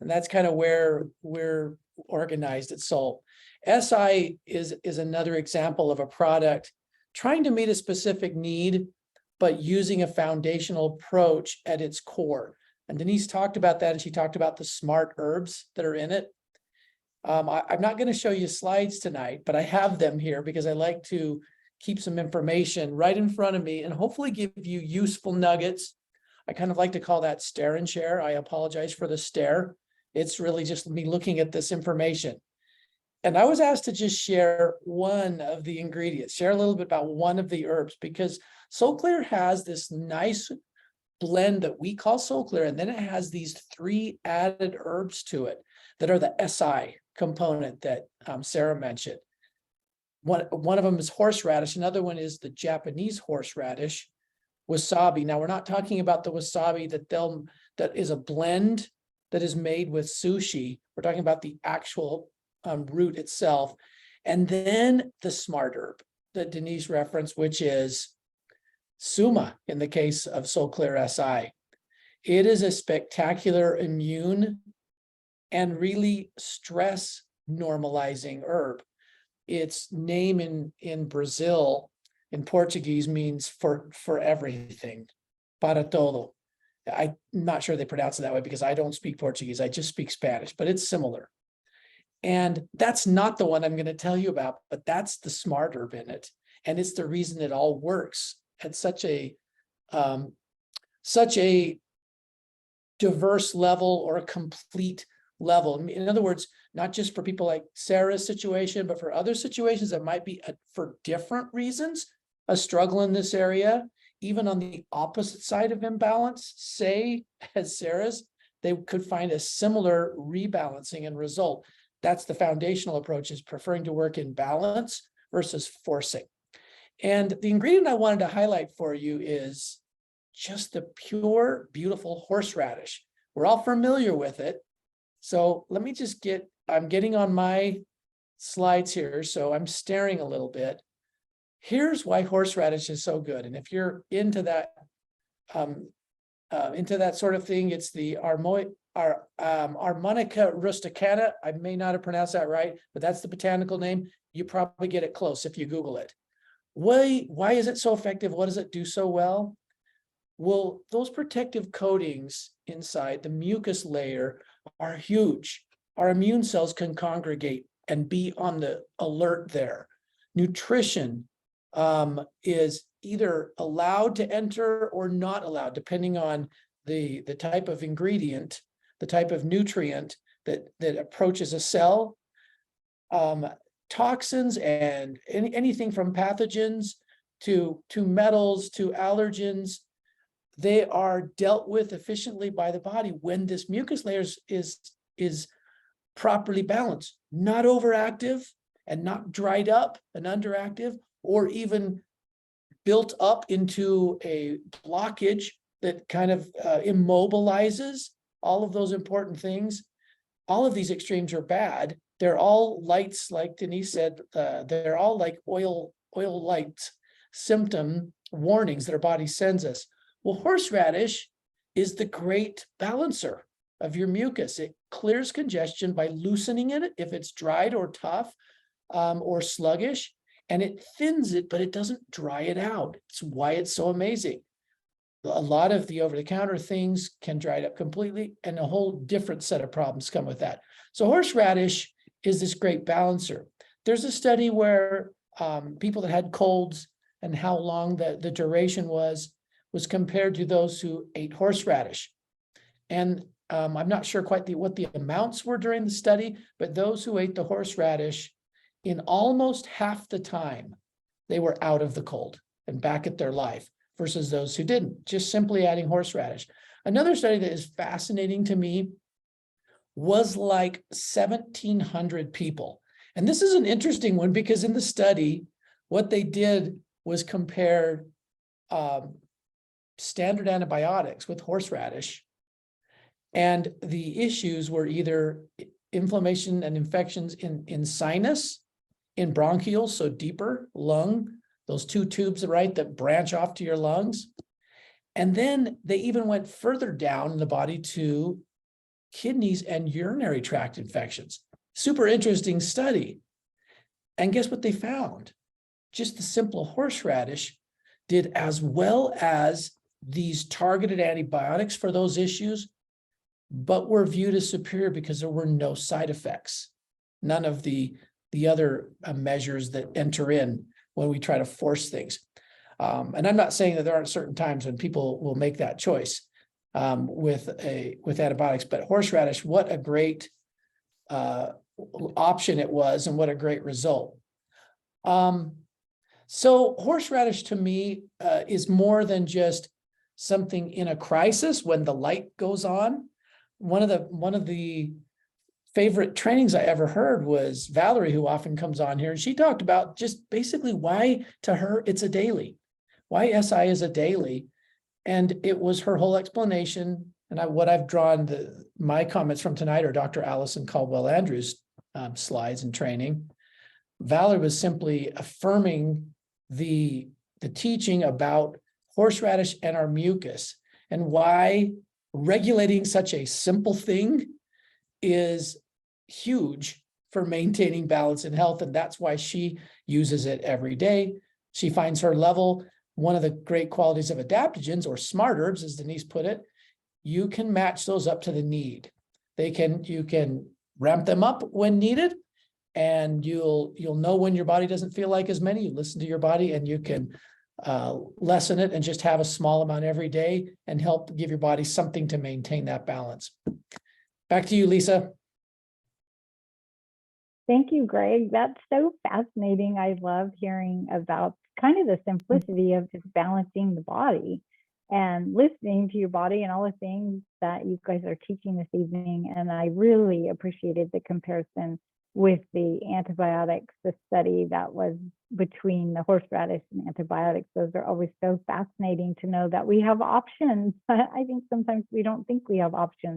And that's kind of where we're organized at Solle. SI is another example of a product trying to meet a specific need, but using a foundational approach at its core. And Denise talked about that, and she talked about the smart herbs that are in it. I'm not going to show you slides tonight, but I have them here because I like to keep some information right in front of me and hopefully give you useful nuggets. I kind of like to call that stare and share. I apologize for the stare. It's really just me looking at this information. And I was asked to just share one of the ingredients, share a little bit about one of the herbs, because SolleClear has this nice blend that we call SolleClear, and then it has these 3 added herbs to it that are the SI component that Sarah mentioned. One of them is horseradish. Another one is the Japanese horseradish, wasabi. Now, we're not talking about the wasabi that is a blend that is made with sushi. We're talking about the actual root itself. And then the smart herb that Denise referenced, which is Suma in the case of SolleClearSi. It is a spectacular immune and really stress normalizing herb. Its name in Brazil, in Portuguese, means for everything, para todo. I'm not sure they pronounce it that way because I don't speak Portuguese. I just speak Spanish, but it's similar. And that's not the one I'm going to tell you about, but that's the smart herb in it. And it's the reason it all works at such a diverse level, or a complete level. In other words, not just for people like Sarah's situation, but for other situations that might be for different reasons, a struggle in this area, even on the opposite side of imbalance, say as Sarah's, they could find a similar rebalancing and result. That's the foundational approach, is preferring to work in balance versus forcing. And the ingredient I wanted to highlight for you is just the pure, beautiful horseradish. We're all familiar with it. So let me just I'm getting on my slides here, so I'm staring a little bit. Here's why horseradish is so good. And if you're into that sort of thing, it's the Armonica rusticana. I may not have pronounced that right, but that's the botanical name. You probably get it close if you Google it. Why is it so effective? What does it do so well? Well, those protective coatings inside the mucus layer are huge. Our immune cells can congregate and be on the alert there. Nutrition is either allowed to enter or not allowed, depending on the type of ingredient, the type of nutrient that approaches a cell. Toxins and anything from pathogens to metals to allergens, they are dealt with efficiently by the body when this mucus layer is properly balanced, not overactive and not dried up and underactive, or even built up into a blockage that kind of immobilizes all of those important things. All of these extremes are bad. They're all lights, like Denise said, they're all like oil lights, symptom warnings that our body sends us. Well, horseradish is the great balancer of your mucus. It clears congestion by loosening it if it's dried or tough or sluggish, and it thins it, but it doesn't dry it out. It's why it's so amazing. A lot of the over-the-counter things can dry it up completely, and a whole different set of problems come with that. So horseradish is this great balancer. There's a study where people that had colds and how long the duration was compared to those who ate horseradish. And I'm not sure quite what the amounts were during the study, but those who ate the horseradish, in almost half the time, they were out of the cold and back at their life, versus those who didn't, just simply adding horseradish. Another study that is fascinating to me was like 1,700 people. And this is an interesting one because in the study, what they did was compare standard antibiotics with horseradish. And the issues were either inflammation and infections in sinus, in bronchioles, so deeper lung, those 2 tubes, right, that branch off to your lungs. And then they even went further down in the body to kidneys and urinary tract infections. Super interesting study. And guess what they found? Just the simple horseradish did as well as these targeted antibiotics for those issues, but were viewed as superior because there were no side effects. None of the other measures that enter in when we try to force things. And I'm not saying that there aren't certain times when people will make that choice with antibiotics, but horseradish, what a great option it was, and what a great result. So horseradish to me is more than just something in a crisis when the light goes on. One of the favorite trainings I ever heard was Valerie, who often comes on here, and she talked about just basically why to her it's a daily, why SI is a daily. And it was her whole explanation. And what I've drawn, my comments from tonight are Dr. Allison Caldwell Andrews' slides and training. Valerie was simply affirming the teaching about horseradish and our mucus, and why regulating such a simple thing is huge for maintaining balance and health. And that's why she uses it every day. She finds her level. One of the great qualities of adaptogens, or smart herbs, as Denise put it, you can match those up to the need. You can ramp them up when needed, and you'll know when your body doesn't feel like as many. You listen to your body, and you can lessen it and just have a small amount every day and help give your body something to maintain that balance. Back to you, Lisa. Thank you, Greg. That's so fascinating. I love hearing about kind of the simplicity of just balancing the body and listening to your body and all the things that you guys are teaching this evening. And I really appreciated the comparison with the antibiotics, the study that was between the horseradish and antibiotics. Those are always so fascinating to know that we have options. I think sometimes we don't think we have options.